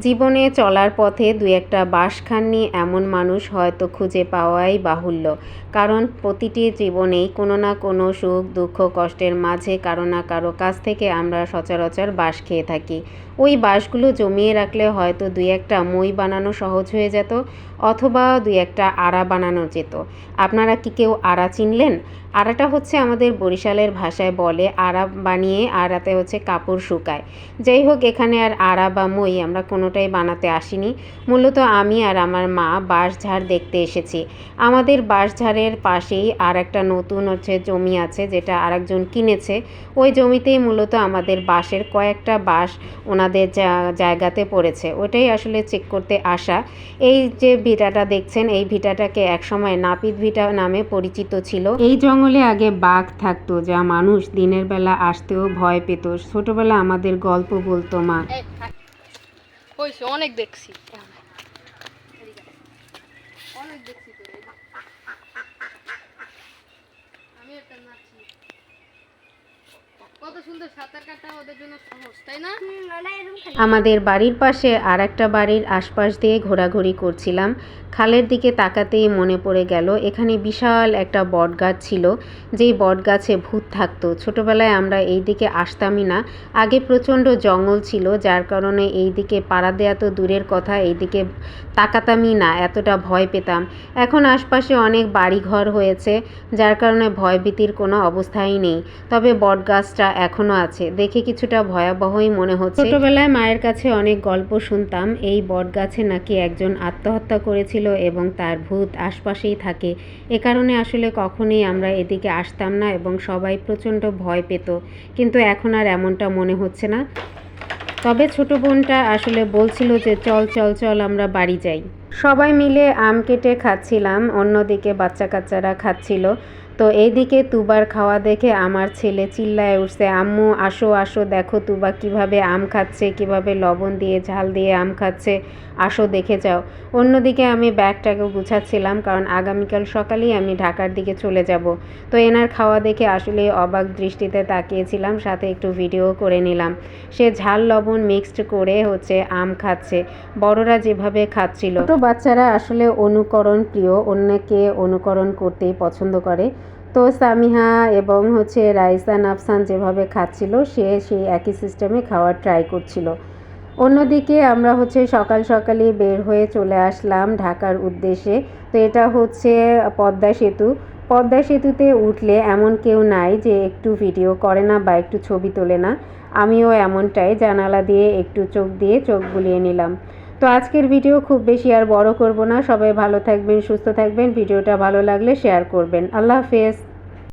জীবনে চলার পথে দুই একটা বাসখানি এমন মানুষ হয়তো খুঁজে পাওয়াই বাহুল্য। কারণ প্রতিটি জীবনেই কোনো না কোনো সুখ দুঃখ কষ্টের মাঝে কারো না কারো কাছ থেকে আমরা সচরাচর বাঁশ খেয়ে থাকি। ওই বাঁশগুলো জমিয়ে রাখলে হয়তো দুই একটা মই বানানো সহজ হয়ে যেত, অথবা দুই একটা আড়া বানানো যেত। আপনারা কি কেউ আড়া চিনলেন? আড়াটা হচ্ছে আমাদের বরিশালের ভাষায় বলে আড়া বানিয়ে আড়াতে হচ্ছে কাপড় শুকায়। যাই হোক, এখানে আর আড়া বা মই আমরা কোনোটাই বানাতে আসিনি। মূলত আমি আর আমার মা বাঁশঝাড় দেখতে এসেছি। আমাদের বাঁশঝাড়ের পাশেই আর একটা নতুন হচ্ছে জমি আছে, যেটা আরেকজন কিনেছে। ওই জমিতেই মূলত আমাদের বাঁশের কয়েকটা বাঁশ ওনাদের জায়গাতে পড়েছে, ওটাই আসলে চেক করতে আসা। এই যে ভিটাটা দেখছেন, এই ভিটাটাকে একসময় নাপিত ভিটা নামে পরিচিত ছিল। এই জঙ্গলে আগে বাঘ থাকতো, যা মানুষ দিনের বেলা আসতেও ভয় পেত। ছোটবেলা আমাদের গল্প বলতো মা। অনেক দেখছি, অনেক দেখছি তো। আমি একটা নাচি, কত সুন্দর সাঁতার কাটা, ওদের জন্য সহজ, তাই না? আমাদের বাড়ির পাশে আর একটা বাড়ির আশপাশ দিয়ে ঘোরাঘুরি করছিলাম। খালের দিকে তাকাতেই মনে পড়ে গেল এখানে বিশাল একটা বট গাছ ছিল, যেই বট গাছে ভূত থাকতো। ছোটবেলায় আমরা এই দিকে আসতামই না। আগে প্রচণ্ড জঙ্গল ছিল, যার কারণে এই দিকে পাড়া দেওয়া তো দূরের কথা, এই দিকে তাকাতামই না, এতটা ভয় পেতাম। এখন আশপাশে অনেক বাড়িঘর হয়েছে, যার কারণে ভয়ভীতির কোনো অবস্থাই নেই। তবে বট গাছটা এখনও আছে, দেখে কিছুটা ভয়াবহই মনে হচ্ছে। ছোটবেলায় মায়ের কাছে অনেক গল্প শুনতাম, এই বট গাছে নাকি একজন আত্মহত্যা করেছিল এবং তার ভূত আশপাশেই থাকে। এ কারণে আসলে কখনোই আমরা এদিকে আসতাম না এবং সবাই প্রচণ্ড ভয় পেত। কিন্তু এখন আর এমনটা মনে হচ্ছে না। তবে ছোট বোনটা আসলে বলছিল যে চল চল চল আমরা বাড়ি যাই। সবাই মিলে আম কেটে খাচ্ছিলাম, অন্যদিকে বাচ্চা কাচ্চারা খাচ্ছিল। তো এইদিকে তুবার খাওয়া দেখে আমার ছেলে চিল্লায় উঠছে, আম্মু আসো আসো, দেখো তুবা কিভাবে আম খাচ্ছে, কিভাবে লবণ দিয়ে ঝাল দিয়ে আম খাচ্ছে, আসো দেখে যাও। অন্যদিকে আমি ব্যাগটাকে গুছাচ্ছিলাম, কারণ আগামীকাল সকালেই আমি ঢাকার দিকে চলে যাব। তো এনার খাওয়া দেখে আসলে অবাক দৃষ্টিতে তাকিয়েছিলাম, সাথে একটু ভিডিও করে নিলাম। সে ঝাল লবণ মিক্সড করে হচ্ছে আম খাচ্ছে, বড়রা যেভাবে খাচ্ছিল। ছোটো বাচ্চারা আসলে অনুকরণ প্রিয়, অন্যকে অনুকরণ করতেই পছন্দ করে। তো সামিহা এবং হচ্ছে রাইসান আফসান যেভাবে খাচ্ছিল, সে সেই একই সিস্টেমে খাওয়ার ট্রাই করছিল। অন্যদিকে আমরা হচ্ছে সকাল সকালই বের হয়ে চলে আসলাম ঢাকার উদ্দেশ্যে। তো এটা হচ্ছে পদ্মা সেতু। পদ্মা সেতুতে উঠলে এমন কেউ নাই যে একটু ভিডিও করে না বা একটু ছবি তোলে না। আমিও এমনটাই, জানালা দিয়ে একটু চোখ দিয়ে চোখ বুলিয়ে নিলাম। তো আজকের ভিডিও খুব বেশি আর বড় করব না। সবাই ভালো থাকবেন, সুস্থ থাকবেন। ভিডিওটা ভালো লাগলে শেয়ার করবেন। আল্লাহ হাফেজ।